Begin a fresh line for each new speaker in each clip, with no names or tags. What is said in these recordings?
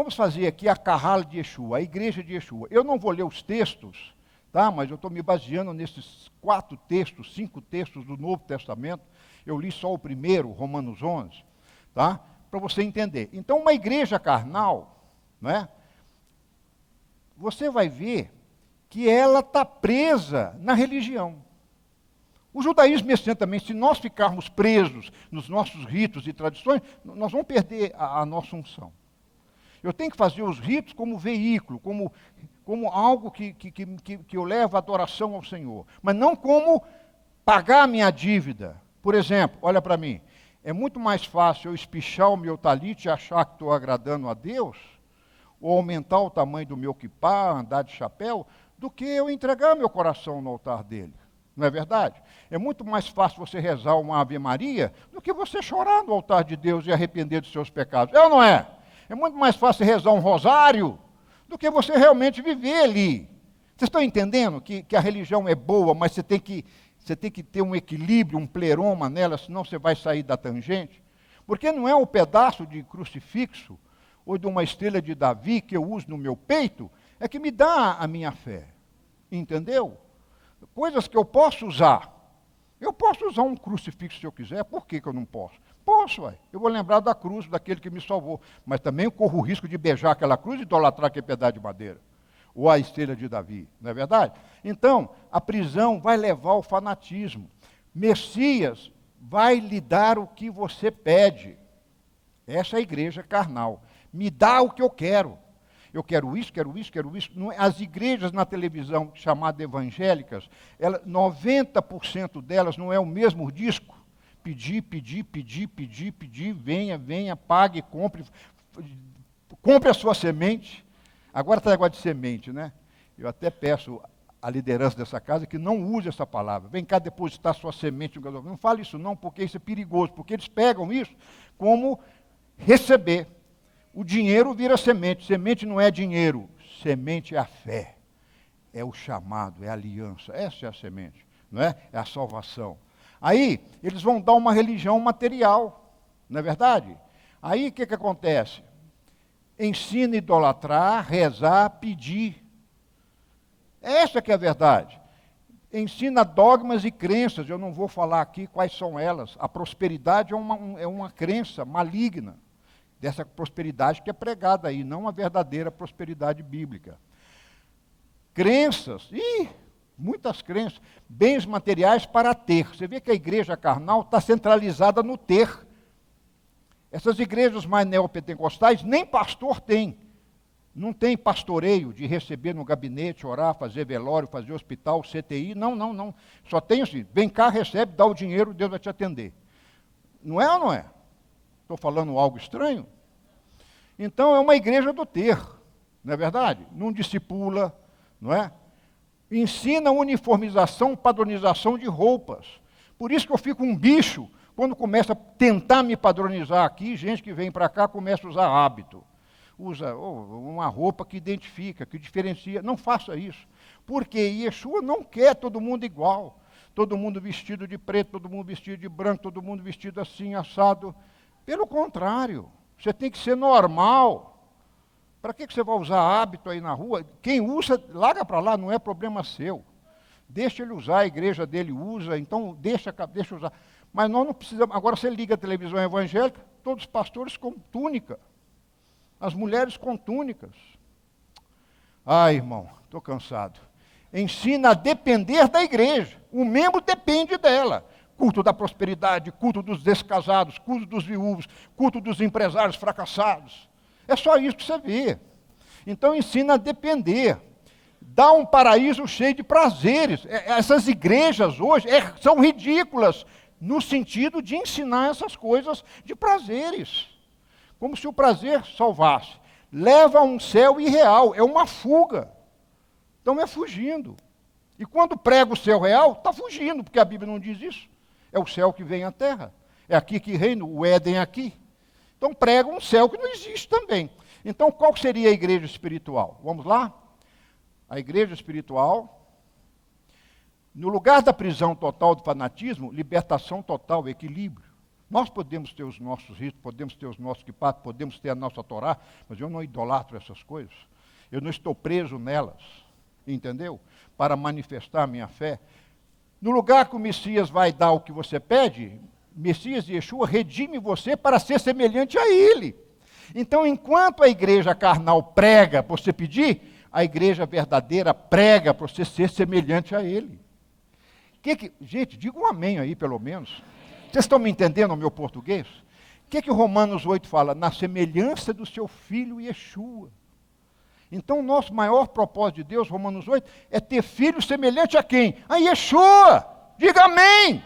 vamos fazer aqui a Kahal de Yeshua, a igreja de Yeshua. Eu não vou ler os textos, tá? Mas eu estou me baseando nesses 4 textos, 5 textos do Novo Testamento. Eu li só o primeiro, Romanos 11, tá? Para você entender. Então, uma igreja carnal, né? Você vai ver que ela está presa na religião. O judaísmo é assim também. Se nós ficarmos presos nos nossos ritos e tradições, nós vamos perder a nossa unção. Eu tenho que fazer os ritos como veículo, como algo que eu levo a adoração ao Senhor, mas não como pagar a minha dívida. Por exemplo, olha para mim, é muito mais fácil eu espichar o meu talite e achar que estou agradando a Deus, ou aumentar o tamanho do meu quipá, andar de chapéu, do que eu entregar meu coração no altar dele. Não é verdade? É muito mais fácil você rezar uma Ave Maria do que você chorar no altar de Deus e arrepender dos seus pecados. É ou não é? É muito mais fácil rezar um rosário do que você realmente viver ali. Vocês estão entendendo que a religião é boa, mas você tem que ter um equilíbrio, um pleroma nela, senão você vai sair da tangente? Porque não é um pedaço de crucifixo ou de uma estrela de Davi que eu uso no meu peito, é que me dá a minha fé. Entendeu? Coisas que eu posso usar. Eu posso usar um crucifixo se eu quiser, por que eu não posso? Posso, ué. Eu vou lembrar da cruz, daquele que me salvou. Mas também eu corro o risco de beijar aquela cruz e idolatrar aquele pedaço de madeira. Ou a estrela de Davi, não é verdade? Então, a prisão vai levar ao fanatismo. Messias vai lhe dar o que você pede. Essa é a igreja carnal. Me dá o que eu quero. Eu quero isso, quero isso, quero isso. As igrejas na televisão, chamadas evangélicas, 90% delas não é o mesmo disco. Pedir, pedir, pedir, pedir, pedir, venha, venha, pague, compre a sua semente. Agora está negócio de semente, né? Eu até peço à liderança dessa casa que não use essa palavra. Vem cá depositar sua semente no gasoduto. Não fale isso não, porque isso é perigoso, porque eles pegam isso como receber. O dinheiro vira semente. Semente não é dinheiro, semente é a fé. É o chamado, é a aliança. Essa é a semente, não é? É a salvação. Aí, eles vão dar uma religião material, não é verdade? Aí, o que acontece? Ensina a idolatrar, rezar, pedir. Essa que é a verdade. Ensina dogmas e crenças, eu não vou falar aqui quais são elas. A prosperidade é uma crença maligna, dessa prosperidade que é pregada aí, não a verdadeira prosperidade bíblica. Crenças, muitas crenças, bens materiais para ter. Você vê que a igreja carnal está centralizada no ter. Essas igrejas mais neopentecostais, nem pastor tem. Não tem pastoreio de receber no gabinete, orar, fazer velório, fazer hospital, CTI. Não. Só tem assim, vem cá, recebe, dá o dinheiro, Deus vai te atender. Não é ou não é? Estou falando algo estranho? Então é uma igreja do ter, não é verdade? Não discipula, não é? Ensina uniformização, padronização de roupas. Por isso que eu fico um bicho quando começa a tentar me padronizar aqui, gente que vem para cá começa a usar hábito. Usa uma roupa que identifica, que diferencia. Não faça isso. Porque Yeshua não quer todo mundo igual. Todo mundo vestido de preto, todo mundo vestido de branco, todo mundo vestido assim, assado. Pelo contrário, você tem que ser normal. Para que você vai usar hábito aí na rua? Quem usa, larga para lá, não é problema seu. Deixa ele usar, a igreja dele usa, então deixa usar. Mas nós não precisamos. Agora você liga a televisão evangélica, todos os pastores com túnica. As mulheres com túnicas. Ai, irmão, estou cansado. Ensina a depender da igreja. O membro depende dela. Culto da prosperidade, culto dos descasados, culto dos viúvos, culto dos empresários fracassados. É só isso que você vê. Então ensina a depender. Dá um paraíso cheio de prazeres. Essas igrejas hoje são ridículas no sentido de ensinar essas coisas de prazeres. Como se o prazer salvasse. Leva a um céu irreal, é uma fuga. Então é fugindo. E quando prega o céu real, está fugindo, porque a Bíblia não diz isso. É o céu que vem à terra. É aqui que reina, o Éden é aqui. Então prega um céu que não existe também. Então qual seria a igreja espiritual? Vamos lá? A igreja espiritual, no lugar da prisão total do fanatismo, libertação total, equilíbrio. Nós podemos ter os nossos ritos, podemos ter os nossos quipatos, podemos ter a nossa Torá, mas eu não idolatro essas coisas. Eu não estou preso nelas, entendeu? Para manifestar a minha fé. No lugar que o Messias vai dar o que você pede, Messias e Yeshua redime você para ser semelhante a ele. Então, enquanto a igreja carnal prega para você pedir, a igreja verdadeira prega para você ser semelhante a ele. Gente, diga um amém aí, pelo menos. Vocês estão me entendendo o meu português? O que o Romanos 8 fala? Na semelhança do seu filho Yeshua. Então, o nosso maior propósito de Deus, Romanos 8, é ter filho semelhante a quem? A Yeshua. Diga amém.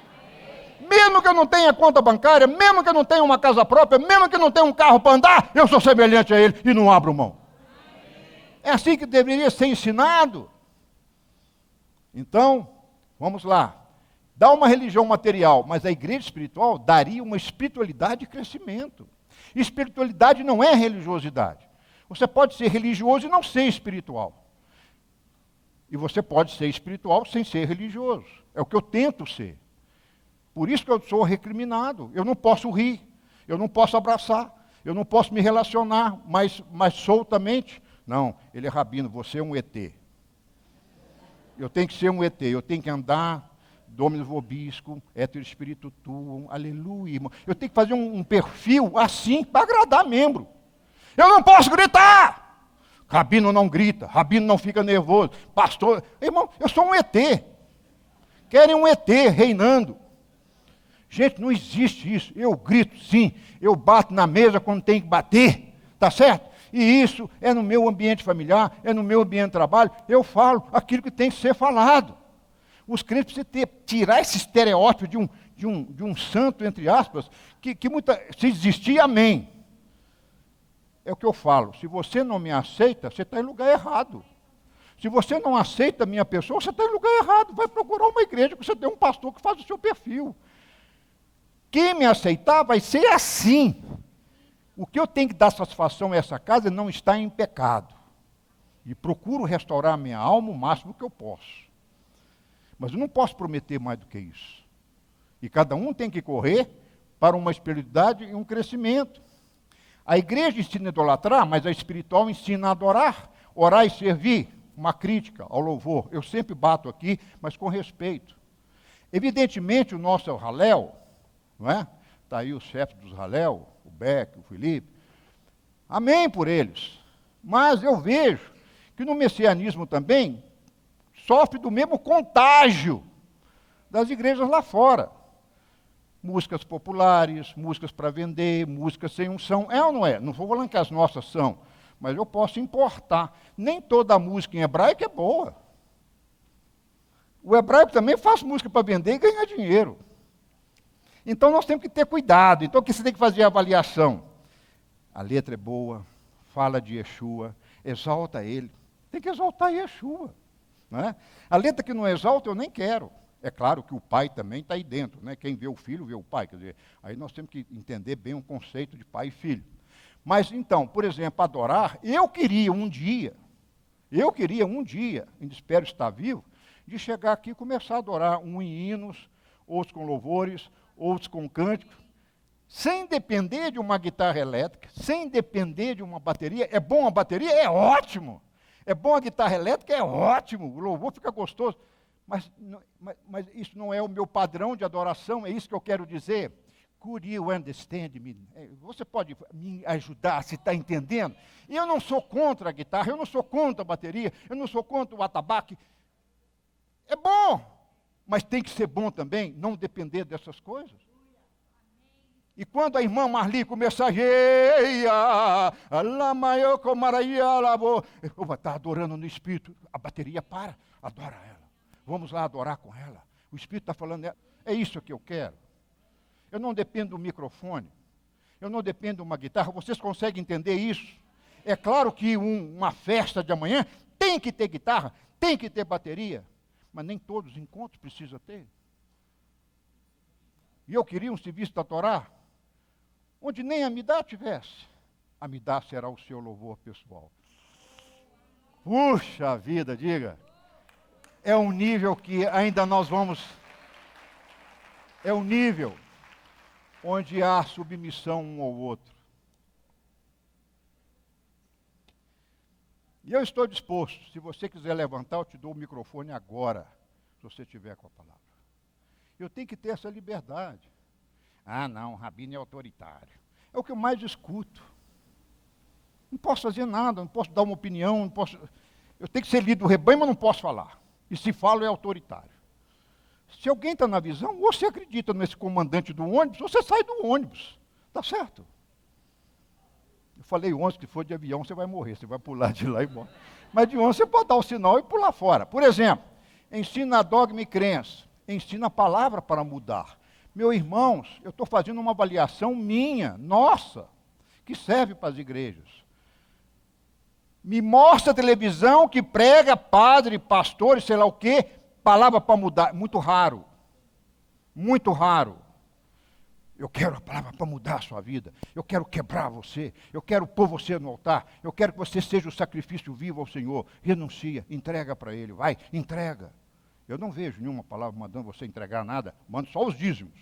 Mesmo que eu não tenha conta bancária, mesmo que eu não tenha uma casa própria, mesmo que eu não tenha um carro para andar, eu sou semelhante a ele e não abro mão. É assim que deveria ser ensinado. Então, vamos lá. Dá uma religião material, mas a igreja espiritual daria uma espiritualidade de crescimento. Espiritualidade não é religiosidade. Você pode ser religioso e não ser espiritual. E você pode ser espiritual sem ser religioso. É o que eu tento ser. Por isso que eu sou recriminado. Eu não posso rir, eu não posso abraçar, eu não posso me relacionar mais soltamente. Não, ele é rabino, você é um ET. Eu tenho que ser um ET, eu tenho que andar, Dominus vobiscum, et spiritu tuum, aleluia, irmão. Eu tenho que fazer um perfil assim para agradar membro. Eu não posso gritar. Rabino não grita, rabino não fica nervoso. Pastor, irmão, eu sou um ET. Querem um ET reinando. Gente, não existe isso. Eu grito sim, eu bato na mesa quando tem que bater, tá certo? E isso é no meu ambiente familiar, é no meu ambiente de trabalho. Eu falo aquilo que tem que ser falado. Os crentes precisam tirar esse estereótipo de um santo, entre aspas, que se existir, amém. É o que eu falo. Se você não me aceita, você está em lugar errado. Se você não aceita a minha pessoa, você está em lugar errado. Vai procurar uma igreja que você tem um pastor que faz o seu perfil. Quem me aceitar vai ser assim. O que eu tenho que dar satisfação a essa casa é não estar em pecado. E procuro restaurar a minha alma o máximo que eu posso. Mas eu não posso prometer mais do que isso. E cada um tem que correr para uma espiritualidade e um crescimento. A igreja ensina a idolatrar, mas a espiritual ensina a adorar, orar e servir. Uma crítica ao louvor. Eu sempre bato aqui, mas com respeito. Evidentemente, o nosso é o Halel, não é? Está aí o chefe dos Halel, o Beck, o Felipe. Amém por eles. Mas eu vejo que no messianismo também sofre do mesmo contágio das igrejas lá fora. Músicas populares, músicas para vender, músicas sem unção. É ou não é? Não vou falar que as nossas são, mas eu posso importar. Nem toda música em hebraico é boa. O hebraico também faz música para vender e ganhar dinheiro. Então nós temos que ter cuidado. Então o que você tem que fazer é avaliação. A letra é boa, fala de Yeshua, exalta ele. Tem que exaltar Yeshua. Não é? A letra que não exalta eu nem quero. É claro que o pai também está aí dentro, né? Quem vê o filho, vê o pai. Quer dizer, aí nós temos que entender bem o conceito de pai e filho. Mas então, por exemplo, adorar, eu queria um dia, ainda espero estar vivo, de chegar aqui e começar a adorar, um em hinos, outros com louvores, outros com cânticos, sem depender de uma guitarra elétrica, sem depender de uma bateria. É bom a bateria? É ótimo. É bom a guitarra elétrica? É ótimo. O louvor fica gostoso. Mas isso não é o meu padrão de adoração, é isso que eu quero dizer. Could you understand me? Você pode me ajudar, se está entendendo? E eu não sou contra a guitarra, eu não sou contra a bateria, eu não sou contra o atabaque. É bom, mas tem que ser bom também, não depender dessas coisas. E quando a irmã Marli começar a está adorando no Espírito, a bateria para, adora ela. Vamos lá adorar com ela. O Espírito está falando, é isso que eu quero. Eu não dependo do microfone, eu não dependo de uma guitarra. Vocês conseguem entender isso? É claro que uma festa de amanhã tem que ter guitarra, tem que ter bateria, mas nem todos os encontros precisam ter. E eu queria um serviço da Torá, onde nem a Amidá tivesse. A Amidá será o seu louvor pessoal. Puxa vida, diga. É um nível que ainda nós vamos... É um nível. onde há submissão um ao outro. E eu estou disposto, se você quiser levantar, eu te dou o microfone agora, se você tiver com a palavra. Eu tenho que ter essa liberdade. Ah, não, o rabino é autoritário. É o que eu mais escuto. Não posso fazer nada, não posso dar uma opinião, não posso... Eu tenho que ser líder do rebanho, mas não posso falar. E se falo, é autoritário. Se alguém está na visão, ou você acredita nesse comandante do ônibus, ou você sai do ônibus. Está certo? Eu falei ontem que se for de avião, você vai morrer, você vai pular de lá e embora. Mas de ônibus você pode dar o sinal e pular fora. Por exemplo, ensina dogma e crença. Ensina a palavra para mudar. Meus irmãos, eu estou fazendo uma avaliação minha, nossa, que serve para as igrejas. Me mostra a televisão que prega padre, pastor, sei lá o quê, palavra para mudar. Muito raro. Muito raro. Eu quero a palavra para mudar a sua vida. Eu quero quebrar você. Eu quero pôr você no altar. Eu quero que você seja o sacrifício vivo ao Senhor. Renuncia, entrega para Ele. Vai, entrega. Eu não vejo nenhuma palavra mandando você entregar nada. Mando só os dízimos.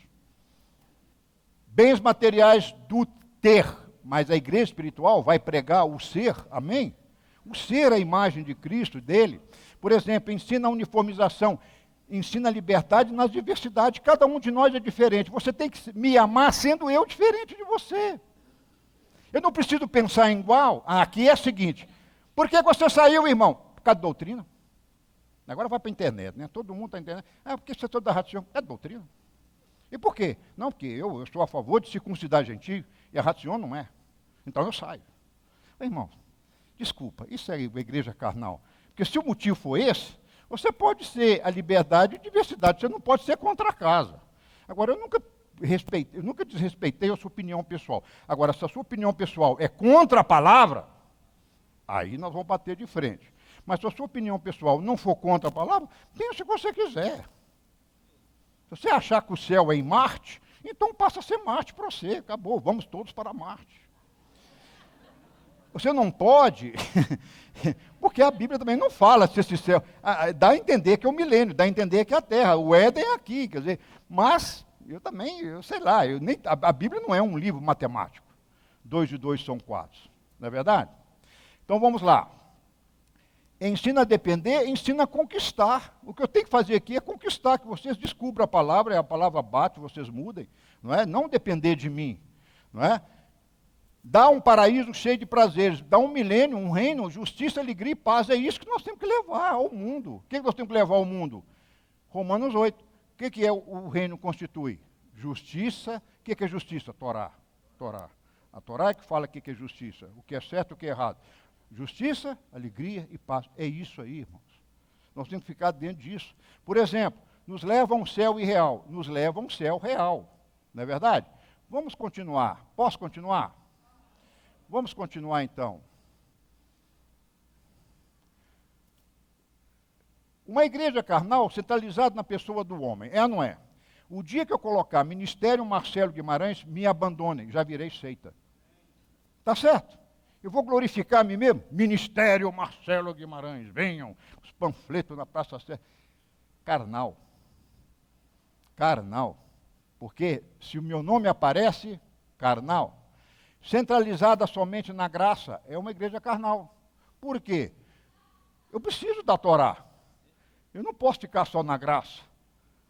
Bens materiais do ter. Mas a igreja espiritual vai pregar o ser. Amém? O ser é a imagem de Cristo, dele. Por exemplo, ensina a uniformização. Ensina a liberdade nas diversidades. Cada um de nós é diferente. Você tem que me amar sendo eu diferente de você. Eu não preciso pensar em igual. Aqui é o seguinte. Por que você saiu, irmão? Por causa da doutrina. Agora vai para a internet, né? Todo mundo está na internet. Porque você é todo da racião. É doutrina. E por quê? Não, porque eu estou a favor de circuncidar gentio e a racião não é. Então eu saio. Irmão, desculpa, isso é a igreja carnal. Porque se o motivo for esse, você pode ser a liberdade e a diversidade, você não pode ser contra a casa. Agora, eu nunca desrespeitei a sua opinião pessoal. Agora, se a sua opinião pessoal é contra a palavra, aí nós vamos bater de frente. Mas se a sua opinião pessoal não for contra a palavra, pense o que você quiser. Se você achar que o céu é em Marte, então passa a ser Marte para você. Acabou, vamos todos para Marte. Você não pode, porque a Bíblia também não fala se esse céu... Dá a entender que é o milênio, dá a entender que é a Terra, o Éden é aqui, quer dizer... Mas, eu sei lá, a Bíblia não é um livro matemático. 2 e 2 são 4, não é verdade? Então vamos lá. Ensina a depender, ensina a conquistar. O que eu tenho que fazer aqui é conquistar, que vocês descubram a palavra, e a palavra bate, vocês mudem, não é? Não depender de mim, não é? Dá um paraíso cheio de prazeres, dá um milênio, um reino, justiça, alegria e paz. É isso que nós temos que levar ao mundo. O que nós temos que levar ao mundo? Romanos 8. O que é o reino constitui? Justiça. O que é justiça? Torá. A Torá é que fala o que é justiça, o que é certo e o que é errado. Justiça, alegria e paz. É isso aí, irmãos. Nós temos que ficar dentro disso. Por exemplo, nos leva a um céu irreal. Nos leva a um céu real. Não é verdade? Vamos continuar. Posso continuar? Vamos continuar então. Uma igreja carnal centralizada na pessoa do homem, é ou não é? O dia que eu colocar Ministério Marcelo Guimarães, me abandonem, já virei seita. Tá certo? Eu vou glorificar a mim mesmo? Ministério Marcelo Guimarães, venham, os panfletos na Praça Sé. Carnal. Carnal. Porque se o meu nome aparece, carnal. Centralizada somente na graça, é uma igreja carnal. Por quê? Eu preciso da Torá. Eu não posso ficar só na graça.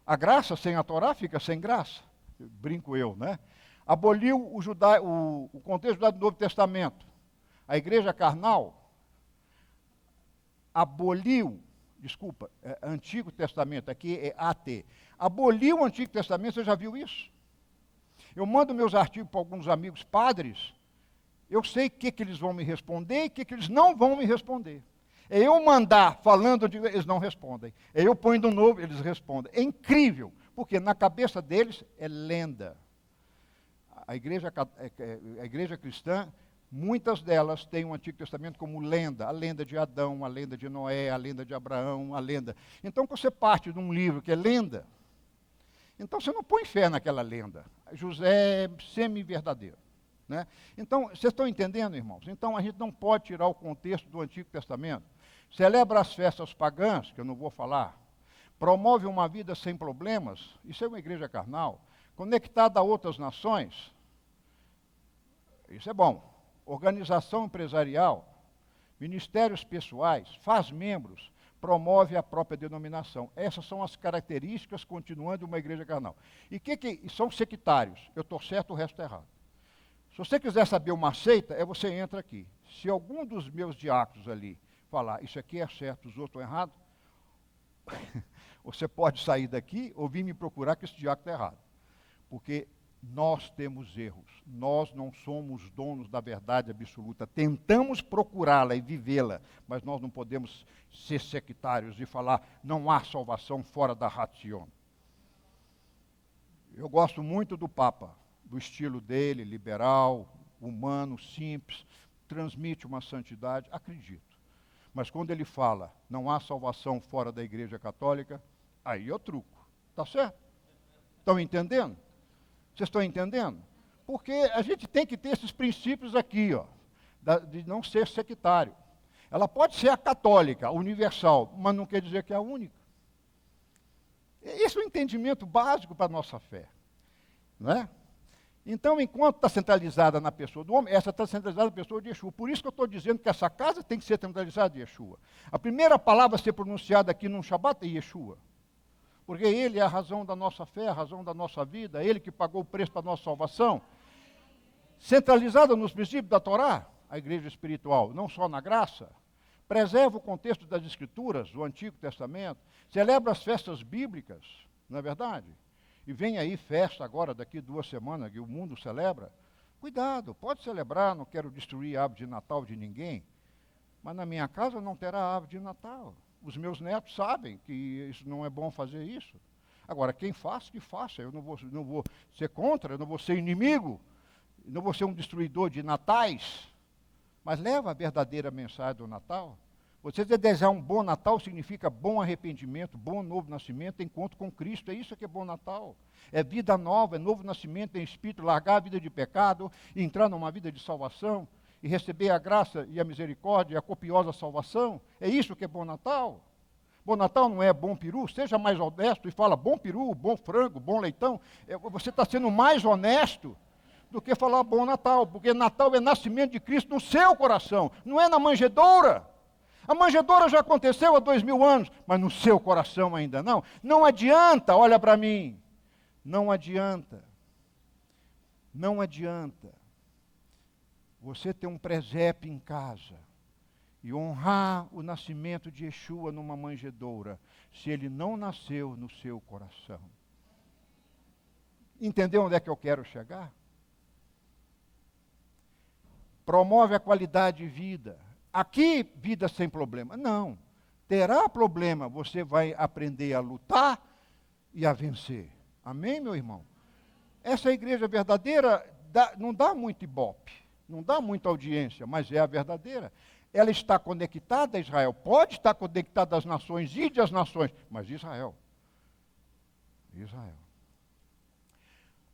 A graça sem a Torá fica sem graça. Brinco eu, né? Aboliu o contexto do Novo Testamento. A igreja carnal aboliu, Antigo Testamento, aqui é AT. Aboliu o Antigo Testamento, você já viu isso? Eu mando meus artigos para alguns amigos padres, eu sei o que eles vão me responder e o que eles não vão me responder. É eu mandar falando, eles não respondem. É eu ponho do novo, eles respondem. É incrível, porque na cabeça deles é lenda. A igreja cristã, muitas delas têm o Antigo Testamento como lenda. A lenda de Adão, a lenda de Noé, a lenda de Abraão, a lenda. Então, quando você parte de um livro que é lenda, então você não põe fé naquela lenda. José é semi-verdadeiro. Né? Então, vocês estão entendendo, irmãos? Então, a gente não pode tirar o contexto do Antigo Testamento. Celebra as festas pagãs, que eu não vou falar. Promove uma vida sem problemas. Isso é uma igreja carnal. Conectada a outras nações, isso é bom. Organização empresarial, ministérios pessoais, faz membros, promove a própria denominação. Essas são as características, continuando, de uma igreja carnal. E que são sectários? Eu estou certo, o resto está errado. Se você quiser saber uma seita, você entra aqui. Se algum dos meus diáconos ali falar, isso aqui é certo, os outros estão errados, você pode sair daqui ou vir me procurar que esse diácono está errado. Porque nós temos erros. Nós não somos donos da verdade absoluta. Tentamos procurá-la e vivê-la, mas nós não podemos ser sectários e falar não há salvação fora da ratio. Eu gosto muito do Papa, do estilo dele, liberal, humano, simples, transmite uma santidade, acredito. Mas quando ele fala não há salvação fora da Igreja Católica, aí eu truco. Tá certo? Estão entendendo? Vocês estão entendendo? Porque a gente tem que ter esses princípios aqui, ó, de não ser sectário. Ela pode ser a católica, universal, mas não quer dizer que é a única. Esse é o entendimento básico para a nossa fé. Não é? Então, enquanto está centralizada na pessoa do homem, essa está centralizada na pessoa de Yeshua. Por isso que eu estou dizendo que essa casa tem que ser centralizada de Yeshua. A primeira palavra a ser pronunciada aqui num Shabat é Yeshua. Porque ele é a razão da nossa fé, a razão da nossa vida, ele que pagou o preço para a nossa salvação. Centralizada nos princípios da Torá, a igreja espiritual, não só na graça, preserva o contexto das Escrituras, do Antigo Testamento, celebra as festas bíblicas, não é verdade? E vem aí festa agora, daqui 2 semanas, que o mundo celebra. Cuidado, pode celebrar, não quero destruir a árvore de Natal de ninguém, mas na minha casa não terá árvore de Natal. Os meus netos sabem que isso não é bom fazer isso. Agora, quem faz, que faça. Eu não vou ser contra, eu não vou ser inimigo, não vou ser um destruidor de natais, mas leva a verdadeira mensagem do Natal. Você desejar um bom Natal significa bom arrependimento, bom novo nascimento, encontro com Cristo. É isso que é bom Natal. É vida nova, é novo nascimento em espírito, largar a vida de pecado e entrar numa vida de salvação e receber a graça e a misericórdia e a copiosa salvação. É isso que é bom Natal. Bom Natal não é bom peru, seja mais honesto e fala bom peru, bom frango, bom leitão. Você está sendo mais honesto do que falar bom Natal, porque Natal é nascimento de Cristo no seu coração, não é na manjedoura. A manjedoura já aconteceu há 2000 anos, mas no seu coração ainda não. Não adianta, olha para mim, não adianta. Não adianta você ter um presépio em casa e honrar o nascimento de Yeshua numa manjedoura, se ele não nasceu no seu coração. Entendeu onde é que eu quero chegar? Promove a qualidade de vida. Aqui, vida sem problema. Não. Terá problema, você vai aprender a lutar e a vencer. Amém, meu irmão? Essa igreja verdadeira não dá muito ibope, não dá muita audiência, mas é a verdadeira. Ela está conectada a Israel, pode estar conectada às nações e das nações, mas Israel. Israel.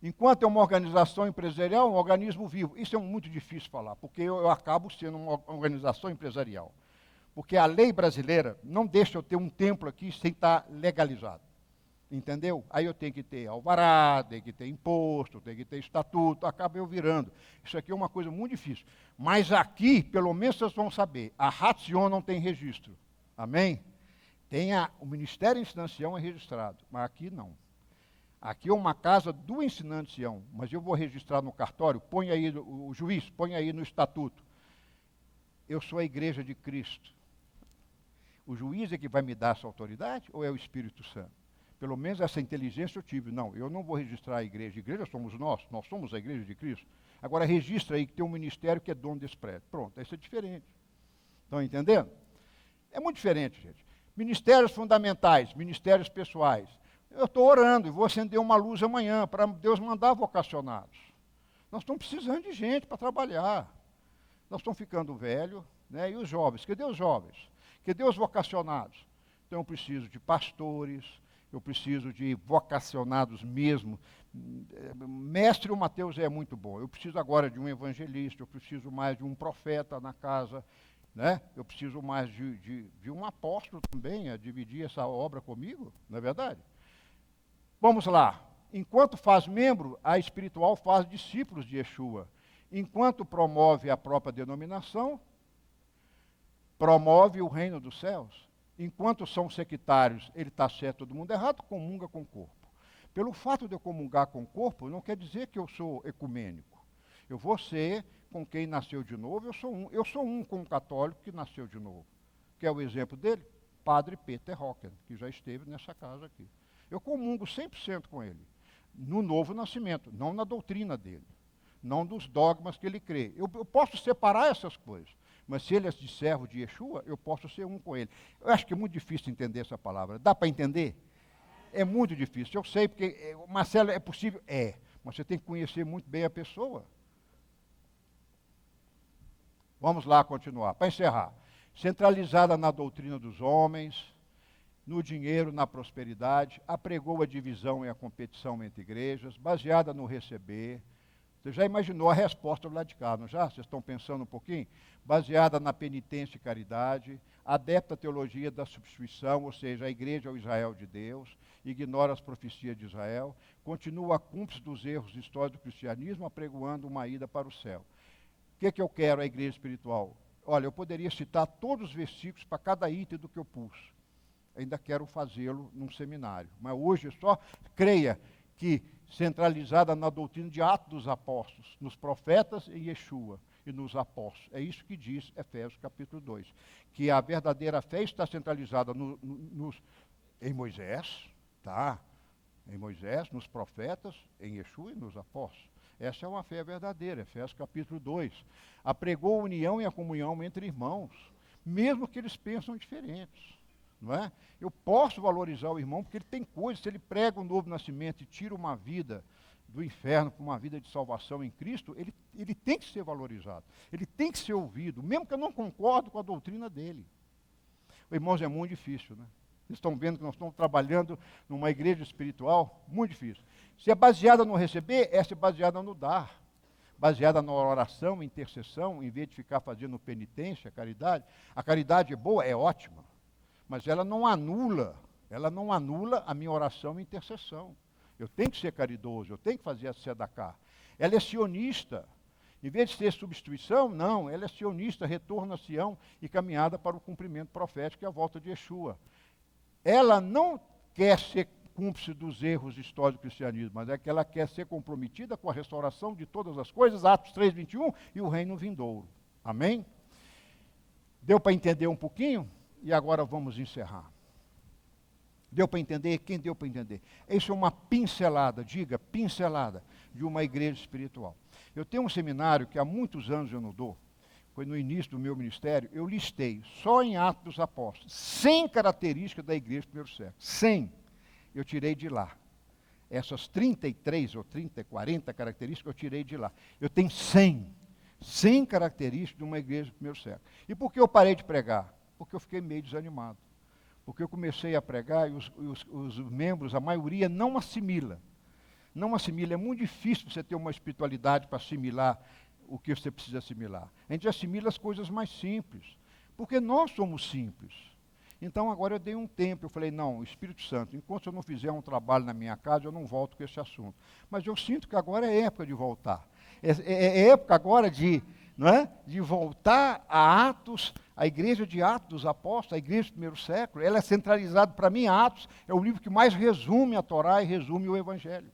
Enquanto é uma organização empresarial, um organismo vivo. Isso é muito difícil falar, porque eu acabo sendo uma organização empresarial. Porque a lei brasileira não deixa eu ter um templo aqui sem estar legalizado. Entendeu? Aí eu tenho que ter alvará, tenho que ter imposto, tenho que ter estatuto, acaba eu virando. Isso aqui é uma coisa muito difícil. Mas aqui, pelo menos vocês vão saber, a Ratzion não tem registro. Amém? O Ministério em Ancião é registrado, mas aqui não. Aqui é uma casa do ensinante Sião, mas eu vou registrar no cartório, põe aí o juiz, põe aí no estatuto. Eu sou a igreja de Cristo. O juiz é que vai me dar essa autoridade ou é o Espírito Santo? Pelo menos essa inteligência eu tive. Não, eu não vou registrar a igreja. A igreja somos nós somos a igreja de Cristo. Agora registra aí que tem um ministério que é dono desse prédio. Pronto, isso é diferente. Estão entendendo? É muito diferente, gente. Ministérios fundamentais, ministérios pessoais. Eu estou orando e vou acender uma luz amanhã para Deus mandar vocacionados. Nós estamos precisando de gente para trabalhar. Nós estamos ficando velhos, né? E os jovens? Cadê os jovens? Cadê os vocacionados? Então eu preciso de pastores, eu preciso de vocacionados mesmo. Mestre, o Mateus é muito bom. Eu preciso agora de um evangelista, eu preciso mais de um profeta na casa, né? Eu preciso mais de um apóstolo também a dividir essa obra comigo, não é verdade? Vamos lá. enquanto faz membro, a espiritual faz discípulos de Yeshua. Enquanto promove a própria denominação, promove o reino dos céus. Enquanto são sectários, ele está certo, todo mundo errado, comunga com o corpo. Pelo fato de eu comungar com o corpo, não quer dizer que eu sou ecumênico. Eu vou ser com quem nasceu de novo, eu sou um. Eu sou um com o católico que nasceu de novo. Quer o exemplo dele? Padre Peter Hocken, que já esteve nessa casa aqui. Eu comungo 100% com ele, no novo nascimento, não na doutrina dele, não dos dogmas que ele crê. Eu posso separar essas coisas, mas se ele é de servo de Yeshua, eu posso ser um com ele. Eu acho que é muito difícil entender essa palavra. Dá para entender? É muito difícil. Eu sei, porque, Marcelo, é possível? É, mas você tem que conhecer muito bem a pessoa. Vamos lá continuar. Para encerrar. Centralizada na doutrina dos homens, no dinheiro, na prosperidade, apregou a divisão e a competição entre igrejas, baseada no receber. Você já imaginou a resposta do lado de cá, não já? Vocês estão pensando um pouquinho? Baseada na penitência e caridade, adepta à teologia da substituição, ou seja, a igreja é o Israel de Deus, ignora as profecias de Israel, continua cúmplice dos erros históricos do cristianismo, apregoando uma ida para o céu. O que eu quero, a igreja espiritual? Olha, eu poderia citar todos os versículos para cada item do que eu pus. Ainda quero fazê-lo num seminário. Mas hoje só creia que, centralizada na doutrina de Atos dos Apóstolos, nos profetas e Yeshua e nos apóstolos. É isso que diz Efésios capítulo 2. Que a verdadeira fé está centralizada em Moisés, tá? Em Moisés, nos profetas, em Yeshua e nos apóstolos. Essa é uma fé verdadeira, Efésios capítulo 2. Apregou a união e a comunhão entre irmãos, mesmo que eles pensam diferentes. Não é? Eu posso valorizar o irmão porque ele tem coisas, se ele prega um novo nascimento e tira uma vida do inferno para uma vida de salvação em Cristo, ele tem que ser valorizado, ele tem que ser ouvido, mesmo que eu não concordo com a doutrina dele. Irmãos, é muito difícil, né? Vocês estão vendo que nós estamos trabalhando numa igreja espiritual, muito difícil. Se é baseada no receber, essa é baseada no dar. Baseada na oração, intercessão, em vez de ficar fazendo penitência, caridade. A caridade é boa, é ótima, mas ela não anula a minha oração e intercessão. Eu tenho que ser caridoso, eu tenho que fazer a tzedakah. Ela é sionista. Em vez de ser substituição, não, ela é sionista, retorno a Sião e caminhada para o cumprimento profético e a volta de Yeshua. Ela não quer ser cúmplice dos erros históricos do cristianismo, mas é que ela quer ser comprometida com a restauração de todas as coisas, Atos 3:21, e o reino vindouro. Amém? Deu para entender um pouquinho? E agora vamos encerrar. Deu para entender? Quem deu para entender? Isso é uma pincelada, diga, pincelada, de uma igreja espiritual. Eu tenho um seminário que há muitos anos eu não dou, foi no início do meu ministério, eu listei, só em Atos dos Apóstolos, 100 características da igreja do primeiro século. 100. Eu tirei de lá. Essas 33 ou 30, 40 características eu tirei de lá. Eu tenho 100. 100 características de uma igreja do primeiro século. E por que eu parei de pregar? Porque eu fiquei meio desanimado. Porque eu comecei a pregar e os membros, a maioria, não assimila. Não assimila. É muito difícil você ter uma espiritualidade para assimilar o que você precisa assimilar. A gente assimila as coisas mais simples. Porque nós somos simples. Então agora eu dei um tempo, eu falei, não, Espírito Santo, enquanto eu não fizer um trabalho na minha casa, eu não volto com esse assunto. Mas eu sinto que agora é época de voltar. É época agora de, não é? De voltar a Atos, a igreja de Atos dos Apóstolos, a igreja do primeiro século. Ela é centralizada, para mim, Atos é o livro que mais resume a Torá e resume o Evangelho.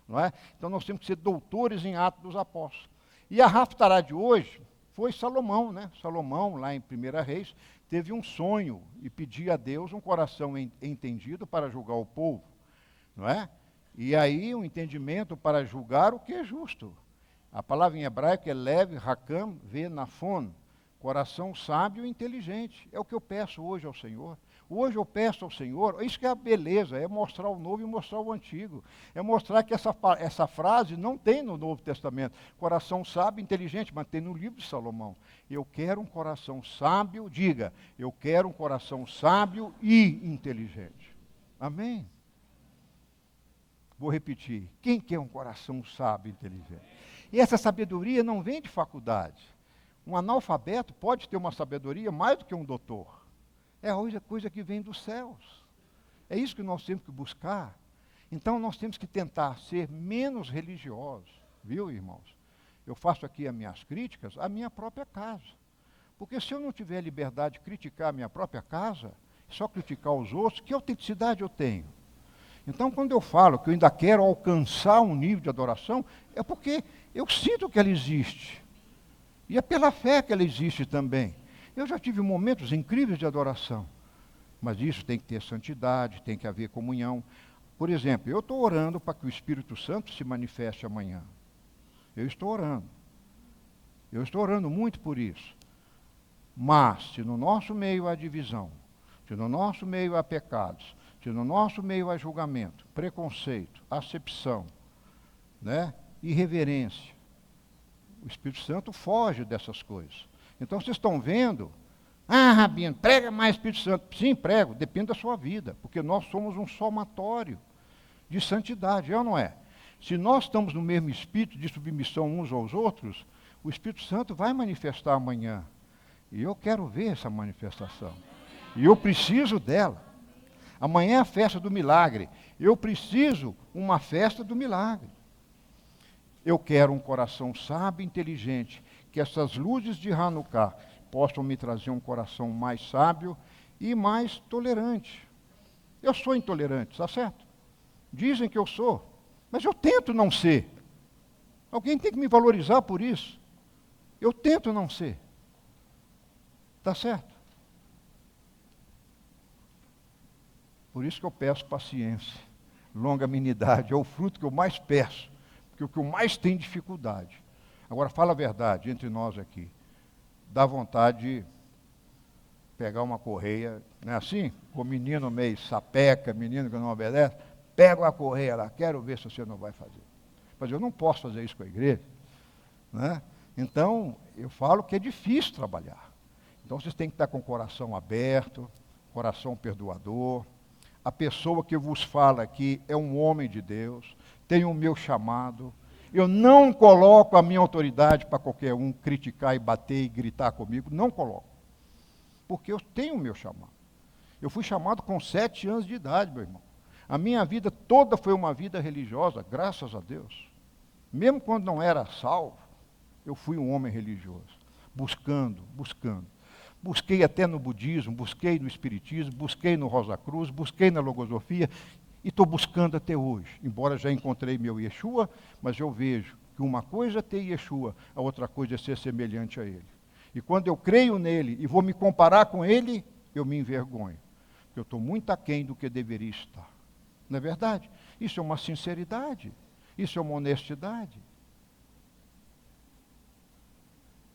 Não é? Então nós temos que ser doutores em Atos dos Apóstolos. E a Haftará de hoje foi Salomão, né? Salomão, lá em 1 Reis, teve um sonho e pedia a Deus um coração entendido para julgar o povo, não é? E aí um entendimento para julgar o que é justo. A palavra em hebraico é lev, hakam, venafon, coração sábio e inteligente. É o que eu peço hoje ao Senhor. Hoje eu peço ao Senhor, isso que é a beleza, é mostrar o novo e mostrar o antigo. É mostrar que essa frase não tem no Novo Testamento. Coração sábio e inteligente, mas tem no livro de Salomão. Eu quero um coração sábio, diga, eu quero um coração sábio e inteligente. Amém? Vou repetir, quem quer um coração sábio e inteligente? E essa sabedoria não vem de faculdade. Um analfabeto pode ter uma sabedoria mais do que um doutor. É a coisa que vem dos céus. É isso que nós temos que buscar. Então nós temos que tentar ser menos religiosos, viu, irmãos? Eu faço aqui as minhas críticas à minha própria casa. Porque se eu não tiver liberdade de criticar a minha própria casa, só criticar os outros, que autenticidade eu tenho? Então, quando eu falo que eu ainda quero alcançar um nível de adoração, é porque eu sinto que ela existe. E é pela fé que ela existe também. Eu já tive momentos incríveis de adoração, mas isso tem que ter santidade, tem que haver comunhão. Por exemplo, eu estou orando para que o Espírito Santo se manifeste amanhã. Eu estou orando. Eu estou orando muito por isso. Mas, se no nosso meio há divisão, se no nosso meio há pecados, se no nosso meio há julgamento, preconceito, acepção, né, irreverência, o Espírito Santo foge dessas coisas. Então vocês estão vendo, Rabino, prega mais Espírito Santo. Sim, prego, depende da sua vida, porque nós somos um somatório de santidade, é ou não é? Se nós estamos no mesmo espírito de submissão uns aos outros, o Espírito Santo vai manifestar amanhã. E eu quero ver essa manifestação. E eu preciso dela. Amanhã é a festa do milagre. Eu preciso uma festa do milagre. Eu quero um coração sábio e inteligente, que essas luzes de Hanukkah possam me trazer um coração mais sábio e mais tolerante. Eu sou intolerante, está certo? Dizem que eu sou, mas eu tento não ser. Alguém tem que me valorizar por isso. Eu tento não ser. Está certo? Por isso que eu peço paciência, longanimidade, é o fruto que eu mais peço, porque o que eu mais tenho dificuldade. Agora, fala a verdade, entre nós aqui, dá vontade de pegar uma correia, não é assim? O menino meio sapeca, menino que não obedece, pega a correia lá, quero ver se você não vai fazer. Mas eu não posso fazer isso com a igreja, né? Então, eu falo que é difícil trabalhar. Então, vocês têm que estar com o coração aberto, coração perdoador. A pessoa que vos fala aqui é um homem de Deus, tem o meu chamado. Eu não coloco a minha autoridade para qualquer um criticar e bater e gritar comigo, não coloco. Porque eu tenho o meu chamado. Eu fui chamado com 7 anos de idade, meu irmão. A minha vida toda foi uma vida religiosa, graças a Deus. Mesmo quando não era salvo, eu fui um homem religioso, buscando. Busquei até no budismo, busquei no espiritismo, busquei no Rosa Cruz, busquei na logosofia e estou buscando até hoje. Embora já encontrei meu Yeshua, mas eu vejo que uma coisa é ter Yeshua, a outra coisa é ser semelhante a ele. E quando eu creio nele e vou me comparar com ele, eu me envergonho. Porque eu estou muito aquém do que deveria estar. Não é verdade? Isso é uma sinceridade. Isso é uma honestidade.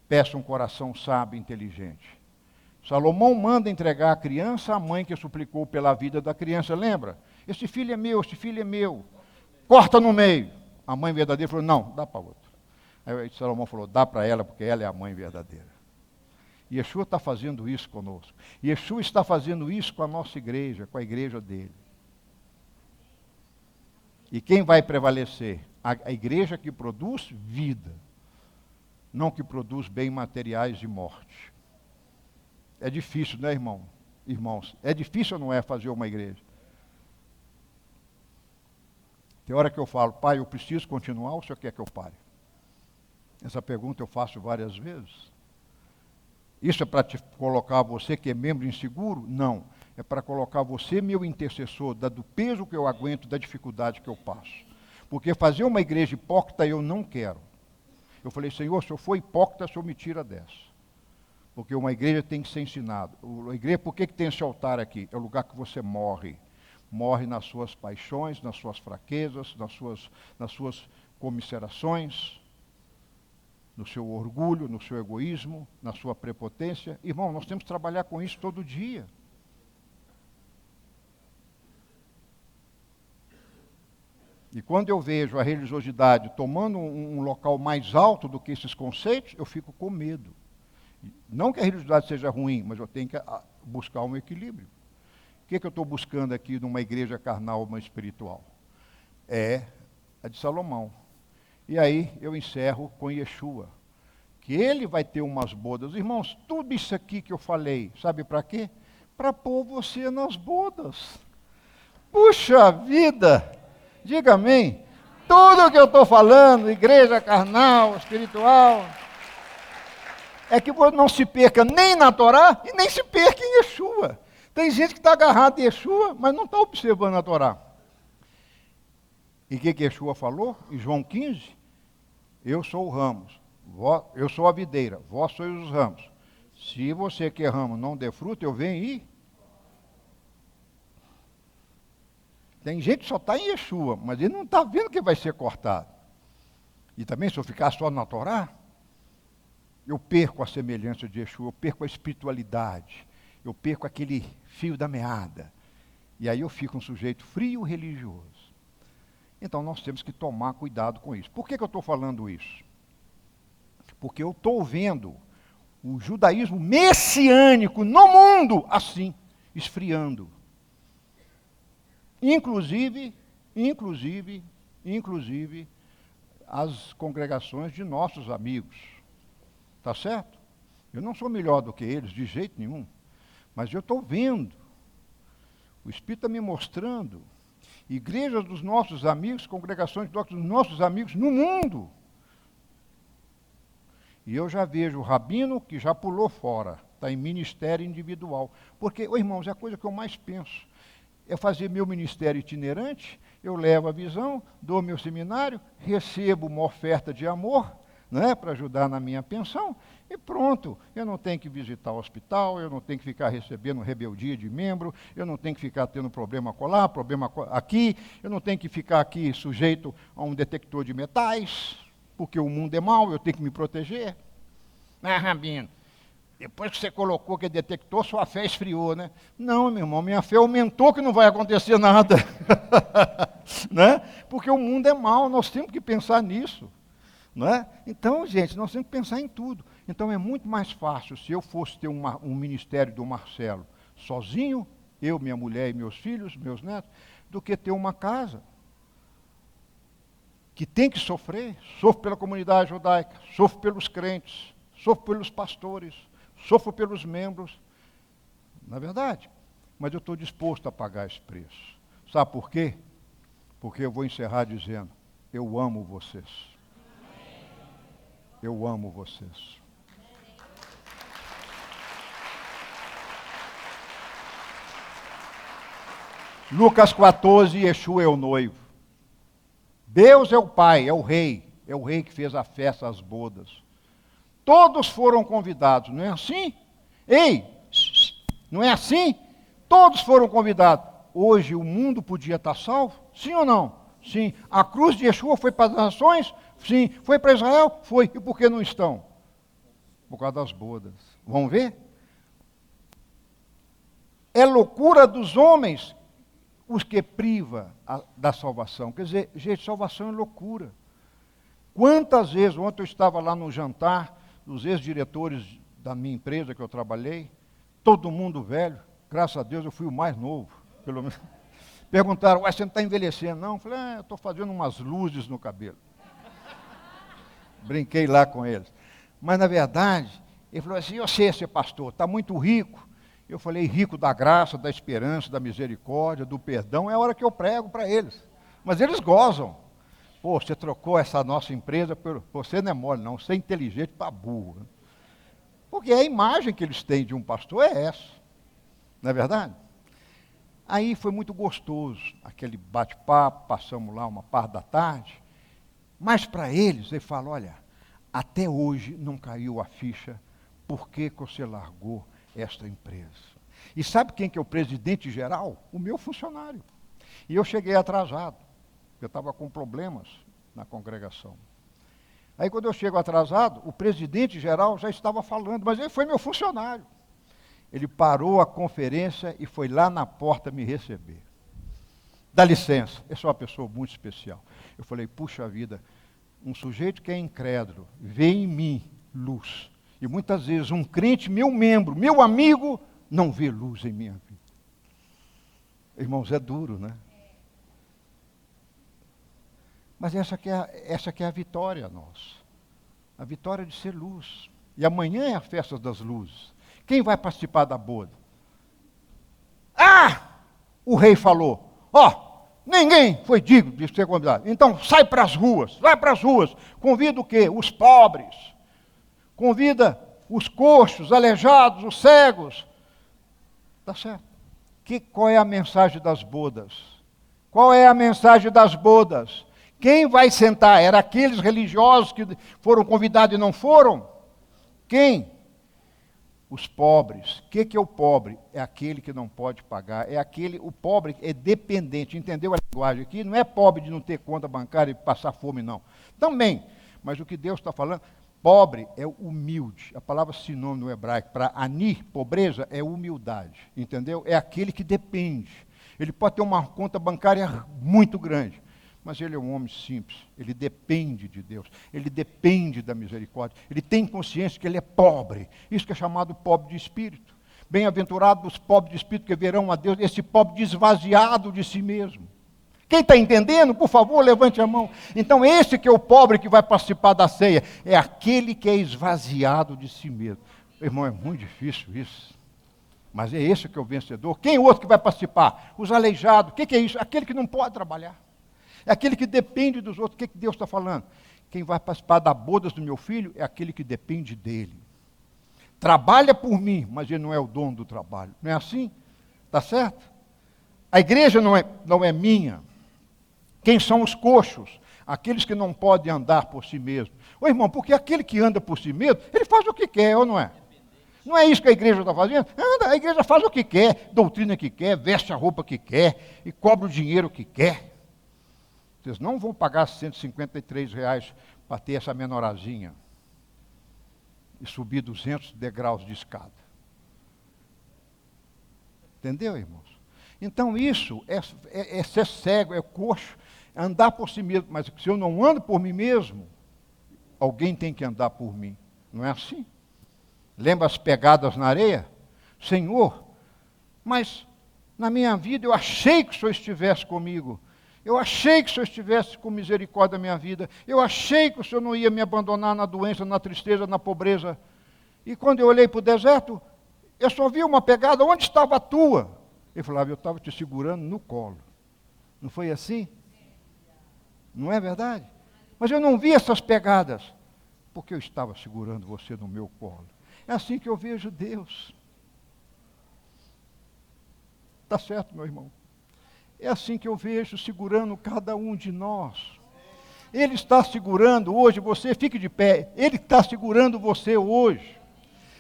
Peça um coração sábio e inteligente. Salomão manda entregar a criança à mãe que suplicou pela vida da criança. Lembra? Esse filho é meu, esse filho é meu. Corta no meio. A mãe verdadeira falou, não, dá para outro. Aí Salomão falou, dá para ela, porque ela é a mãe verdadeira. Yeshua está fazendo isso conosco. Yeshua está fazendo isso com a nossa igreja, com a igreja dele. E quem vai prevalecer? A igreja que produz vida, não que produz bens materiais de morte. É difícil, né, irmãos? É difícil ou não é fazer uma igreja? Tem hora que eu falo, pai, eu preciso continuar ou o senhor quer que eu pare? Essa pergunta eu faço várias vezes. Isso é para te colocar você que é membro inseguro? Não. É para colocar você, meu intercessor, do peso que eu aguento, da dificuldade que eu passo. Porque fazer uma igreja hipócrita eu não quero. Eu falei, Senhor, se eu for hipócrita, o Senhor me tira dessa. Porque uma igreja tem que ser ensinada. A igreja, por que tem esse altar aqui? É o lugar que você morre. Morre nas suas paixões, nas suas fraquezas, nas suas comisserações, no seu orgulho, no seu egoísmo, na sua prepotência. Irmão, nós temos que trabalhar com isso todo dia. E quando eu vejo a religiosidade tomando um local mais alto do que esses conceitos, eu fico com medo. Não que a religiosidade seja ruim, mas eu tenho que buscar um equilíbrio. O que eu estou buscando aqui numa igreja carnal, uma espiritual? É a de Salomão. E aí eu encerro com Yeshua, que ele vai ter umas bodas. Irmãos, tudo isso aqui que eu falei, sabe para quê? Para pôr você nas bodas. Puxa vida! Diga amém. Tudo que eu estou falando, igreja carnal, espiritual, é que você não se perca nem na Torá e nem se perca em Yeshua. Tem gente que está agarrada em Yeshua, mas não está observando a Torá. E o que Yeshua falou? Em João 15, eu sou o ramos, eu sou a videira, vós sois os ramos. Se você que é ramo não der fruto, eu venho e... Tem gente que só está em Yeshua, mas ele não está vendo que vai ser cortado. E também, se eu ficar só na Torá, eu perco a semelhança de Yeshua, eu perco a espiritualidade, eu perco aquele fio da meada. E aí eu fico um sujeito frio religioso. Então nós temos que tomar cuidado com isso. Por que eu estou falando isso? Porque eu estou vendo o judaísmo messiânico no mundo assim, esfriando. Inclusive, as congregações de nossos amigos. Tá certo? Eu não sou melhor do que eles, de jeito nenhum. Mas eu estou vendo. O Espírito está me mostrando. Igrejas dos nossos amigos, congregações dos nossos amigos no mundo. E eu já vejo o rabino que já pulou fora. Está em ministério individual. Porque, irmãos, é a coisa que eu mais penso. É fazer meu ministério itinerante, eu levo a visão, dou meu seminário, recebo uma oferta de amor, né, para ajudar na minha pensão, e pronto. Eu não tenho que visitar o hospital, eu não tenho que ficar recebendo rebeldia de membro, eu não tenho que ficar tendo problema colar, problema aqui, eu não tenho que ficar aqui sujeito a um detector de metais, porque o mundo é mau, eu tenho que me proteger. Ah, rabino, depois que você colocou que detector, sua fé esfriou, né? Não, meu irmão, minha fé aumentou que não vai acontecer nada. Né? Porque o mundo é mau, nós temos que pensar nisso. Não é? Então, gente, nós temos que pensar em tudo. Então é muito mais fácil se eu fosse ter um ministério do Marcelo sozinho, eu, minha mulher e meus filhos, meus netos, do que ter uma casa que tem que sofrer. Sofro pela comunidade judaica, sofro pelos crentes, sofro pelos pastores, sofro pelos membros, não é verdade? Mas eu estou disposto a pagar esse preço. Sabe por quê? Porque eu vou encerrar dizendo, eu amo vocês. Eu amo vocês. Lucas 14, Yeshua é o noivo. Deus é o pai, é o rei que fez a festa, as bodas. Todos foram convidados, não é assim? Ei, não é assim? Todos foram convidados. Hoje o mundo podia estar salvo? Sim ou não? Sim. A cruz de Yeshua foi para as nações? Sim. Foi para Israel? Foi. E por que não estão? Por causa das bodas. Vamos ver? É loucura dos homens os que priva da salvação. Quer dizer, gente, salvação é loucura. Quantas vezes, ontem eu estava lá no jantar dos ex-diretores da minha empresa que eu trabalhei, todo mundo velho, graças a Deus eu fui o mais novo, pelo menos. Perguntaram, você não está envelhecendo? Não, eu falei, eu estou fazendo umas luzes no cabelo. Brinquei lá com eles. Mas, na verdade, ele falou assim, eu sei ser pastor, está muito rico. Eu falei, rico da graça, da esperança, da misericórdia, do perdão, é a hora que eu prego para eles. Mas eles gozam. Pô, você trocou essa nossa empresa por... Você não é mole, não. Você é inteligente para burro. Porque a imagem que eles têm de um pastor é essa. Não é verdade? Aí foi muito gostoso, aquele bate-papo, passamos lá uma parte da tarde. Mas para eles, ele fala, olha, até hoje não caiu a ficha, por que você largou esta empresa? E sabe quem que é o presidente geral? O meu funcionário. E eu cheguei atrasado. Eu estava com problemas na congregação. Aí, quando eu chego atrasado, o presidente geral já estava falando, mas ele foi meu funcionário. Ele parou a conferência e foi lá na porta me receber. Dá licença, eu sou uma pessoa muito especial. Eu falei, puxa vida, um sujeito que é incrédulo, vê em mim luz. E muitas vezes um crente, meu membro, meu amigo, não vê luz em minha vida. Irmãos, é duro, né? Mas essa que é a vitória nossa. A vitória de ser luz. E amanhã é a festa das luzes. Quem vai participar da boda? Ah! O rei falou, Ninguém foi digno de ser convidado. Então, sai para as ruas, vai para as ruas. Convida o quê? Os pobres. Convida os coxos, aleijados, os cegos. Tá certo. Qual é a mensagem das bodas? Qual é a mensagem das bodas? Quem vai sentar? Era aqueles religiosos que foram convidados e não foram? Quem? Os pobres. O que é o pobre? É aquele que não pode pagar. O pobre é dependente. Entendeu a linguagem aqui? Não é pobre de não ter conta bancária e passar fome, não. Também. Mas o que Deus está falando, pobre é humilde. A palavra sinônimo no hebraico para ani, pobreza, é humildade. Entendeu? É aquele que depende. Ele pode ter uma conta bancária muito grande, mas ele é um homem simples, ele depende de Deus, ele depende da misericórdia, ele tem consciência que ele é pobre, isso que é chamado pobre de espírito. Bem-aventurados os pobres de espírito que verão a Deus, esse pobre esvaziado de si mesmo. Quem está entendendo, por favor, levante a mão. Então esse que é o pobre que vai participar da ceia, é aquele que é esvaziado de si mesmo. Irmão, é muito difícil isso. Mas é esse que é o vencedor. Quem é o outro que vai participar? Os aleijados. O que é isso? Aquele que não pode trabalhar. É aquele que depende dos outros. O que Deus está falando? Quem vai participar da bodas do meu filho é aquele que depende dele. Trabalha por mim, mas ele não é o dono do trabalho. Não é assim? Está certo? A igreja não é minha. Quem são os coxos? Aqueles que não podem andar por si mesmos. Ô irmão, porque aquele que anda por si mesmo, ele faz o que quer, ou não é? Não é isso que a igreja está fazendo? A igreja faz o que quer, doutrina que quer, veste a roupa que quer e cobra o dinheiro que quer. Vocês não vão pagar R$ 153 para ter essa menorazinha e subir 200 degraus de escada. Entendeu, irmãos? Então isso é ser cego, é coxo, é andar por si mesmo. Mas se eu não ando por mim mesmo, alguém tem que andar por mim. Não é assim? Lembra as pegadas na areia? Senhor, mas na minha vida eu achei que o Senhor estivesse comigo. Eu achei que o Senhor estivesse com misericórdia da minha vida. Eu achei que o Senhor não ia me abandonar na doença, na tristeza, na pobreza. E quando eu olhei para o deserto, eu só vi uma pegada. Onde estava a tua? Ele falava, eu estava te segurando no colo. Não foi assim? Não é verdade? Mas eu não vi essas pegadas, porque eu estava segurando você no meu colo. É assim que eu vejo Deus. Está certo, meu irmão? É assim que eu vejo segurando cada um de nós. Ele está segurando hoje você, fique de pé. Ele está segurando você hoje.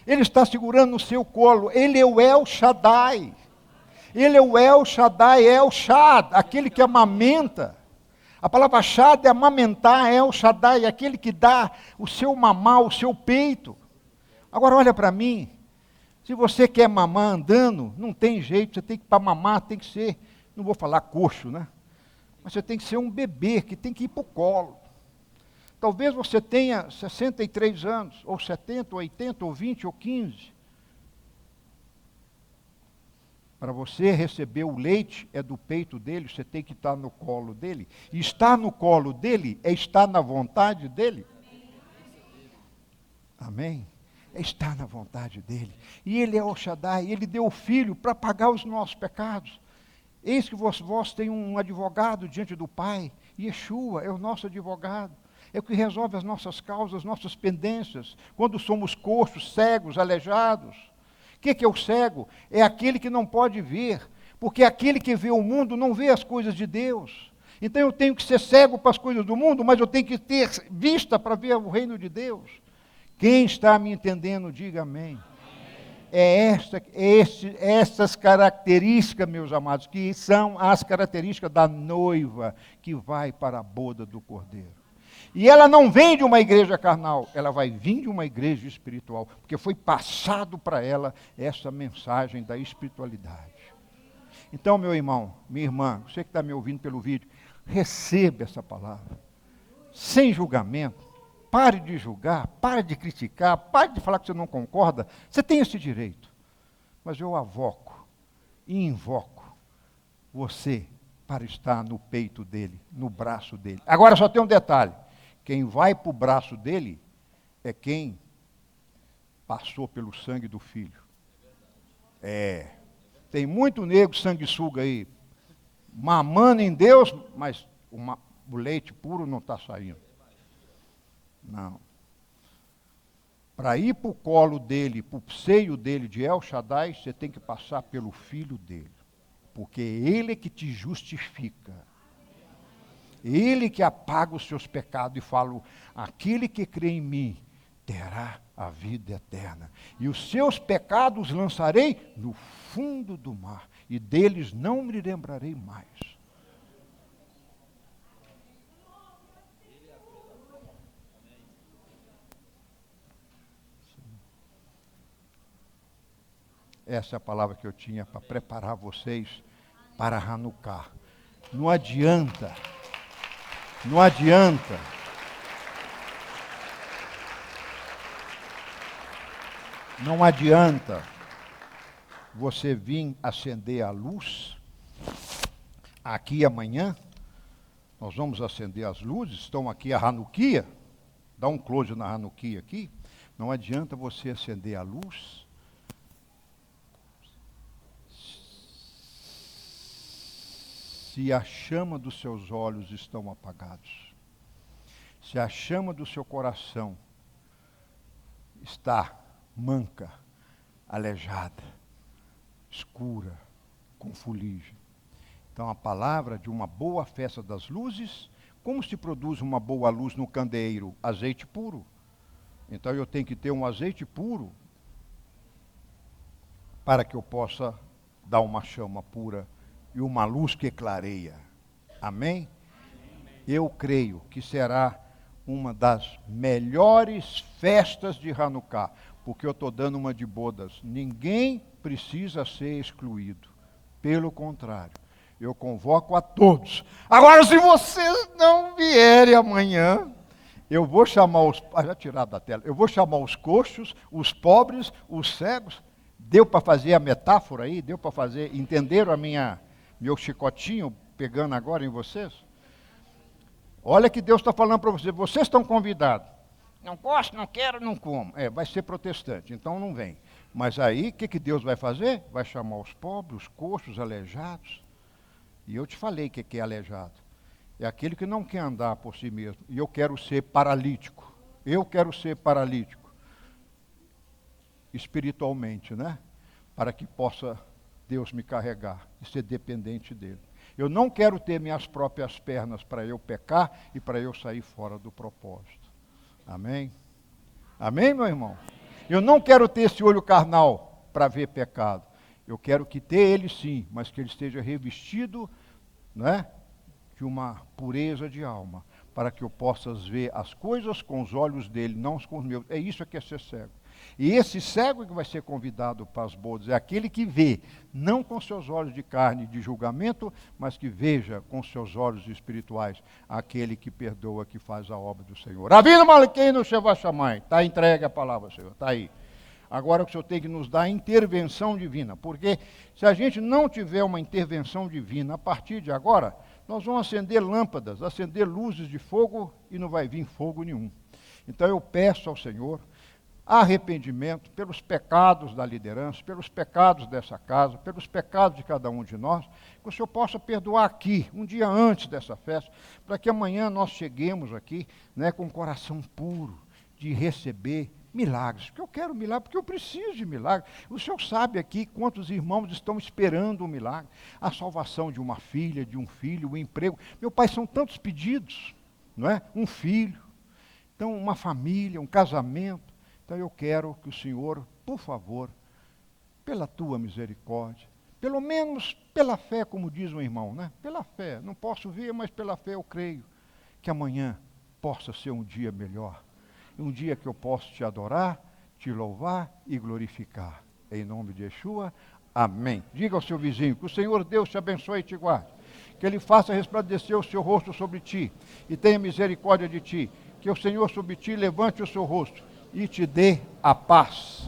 Ele está segurando no seu colo. Ele é o El Shaddai. Ele é o El Shaddai, El Shad, aquele que amamenta. A palavra Shad é amamentar, El Shaddai, aquele que dá o seu mamar, o seu peito. Agora olha para mim, se você quer mamar andando, não tem jeito, você tem que, para mamar, tem que ser, não vou falar coxo, né? Mas você tem que ser um bebê, que tem que ir para o colo. Talvez você tenha 63 anos, ou 70, ou 80, ou 20, ou 15. Para você receber o leite, é do peito dele, você tem que estar no colo dele. E estar no colo dele é estar na vontade dele. Amém? É estar na vontade dele. E ele é o Shaddai, ele deu o Filho para pagar os nossos pecados. Eis que vós tem um advogado diante do Pai. Yeshua é o nosso advogado. É o que resolve as nossas causas, as nossas pendências. Quando somos coxos, cegos, aleijados. O que é o cego? É aquele que não pode ver. Porque aquele que vê o mundo não vê as coisas de Deus. Então eu tenho que ser cego para as coisas do mundo, mas eu tenho que ter vista para ver o reino de Deus. Quem está me entendendo, diga amém. Essas características, meus amados, que são as características da noiva que vai para a boda do Cordeiro. E ela não vem de uma igreja carnal, ela vai vir de uma igreja espiritual, porque foi passado para ela essa mensagem da espiritualidade. Então, meu irmão, minha irmã, você que está me ouvindo pelo vídeo, receba essa palavra, sem julgamento. Pare de julgar, pare de criticar, pare de falar que você não concorda. Você tem esse direito. Mas eu avoco e invoco você para estar no peito dele, no braço dele. Agora só tem um detalhe. Quem vai para o braço dele é quem passou pelo sangue do Filho. Tem muito nego sanguessuga aí. mamando em Deus, mas o leite puro não está saindo. Não. Para ir para o colo dele, para o seio dele de El Shaddai, você tem que passar pelo filho dele. Porque ele é que te justifica. Ele que apaga os seus pecados e fala, aquele que crê em mim terá a vida eterna. E os seus pecados lançarei no fundo do mar, e deles não me lembrarei mais. Essa é a palavra que eu tinha para preparar vocês para Hanukkah. Não adianta. Não adianta. Não adianta você vir acender a luz aqui amanhã. Nós vamos acender as luzes, estão aqui a Hanukkah. Dá um close na Hanukkah aqui. Não adianta você acender a luz se a chama dos seus olhos estão apagados, se a chama do seu coração está manca, aleijada, escura, com fuligem. Então a palavra de uma boa festa das luzes, como se produz uma boa luz no candeeiro? Azeite puro. Então eu tenho que ter um azeite puro para que eu possa dar uma chama pura e uma luz que clareia. Amém? Eu creio que será uma das melhores festas de Hanukkah, porque eu estou dando uma de bodas. Ninguém precisa ser excluído. Pelo contrário, eu convoco a todos. Agora, se vocês não vierem amanhã, eu vou chamar os... já tirado da tela. Eu vou chamar os coxos, os pobres, os cegos. Deu para fazer a metáfora aí? Deu para fazer? Entenderam meu chicotinho pegando agora em vocês? Olha que Deus está falando para vocês. Vocês estão convidados. Não posso, não quero, não como. Vai ser protestante, então não vem. Mas aí, o que Deus vai fazer? Vai chamar os pobres, os coxos, os aleijados. E eu te falei o que é aleijado. É aquele que não quer andar por si mesmo. E eu quero ser paralítico. Eu quero ser paralítico. Espiritualmente, né? Para que possa Deus me carregar e ser dependente dele. Eu não quero ter minhas próprias pernas para eu pecar e para eu sair fora do propósito. Amém? Amém, meu irmão? Eu não quero ter esse olho carnal para ver pecado. Eu quero que ter ele sim, mas que ele esteja revestido, né, de uma pureza de alma, para que eu possa ver as coisas com os olhos dele, não com os meus. É isso que é ser cego. E esse cego que vai ser convidado para as bodas é aquele que vê, não com seus olhos de carne e de julgamento, mas que veja com seus olhos espirituais aquele que perdoa, que faz a obra do Senhor. Avino Malqueno Shevachamai, está entregue a palavra, Senhor, está aí. Agora o Senhor tem que nos dar a intervenção divina, porque se a gente não tiver uma intervenção divina, a partir de agora, nós vamos acender lâmpadas, acender luzes de fogo e não vai vir fogo nenhum. Então eu peço ao Senhor arrependimento pelos pecados da liderança, pelos pecados dessa casa, pelos pecados de cada um de nós, que o Senhor possa perdoar aqui, um dia antes dessa festa, para que amanhã nós cheguemos aqui, né, com o coração puro de receber milagres. Porque eu quero milagre, porque eu preciso de milagre. O Senhor sabe aqui quantos irmãos estão esperando um milagre. A salvação de uma filha, de um filho, o emprego. Meu pai, são tantos pedidos, não é? Um filho, então uma família, um casamento. Então eu quero que o Senhor, por favor, pela tua misericórdia, pelo menos pela fé, como diz um irmão, né? Pela fé, não posso ver, mas pela fé eu creio que amanhã possa ser um dia melhor. Um dia que eu possa te adorar, te louvar e glorificar. Em nome de Yeshua, amém. Diga ao seu vizinho que o Senhor Deus te abençoe e te guarde. Que Ele faça resplandecer o seu rosto sobre ti e tenha misericórdia de ti. Que o Senhor sobre ti levante o seu rosto e te dê a paz.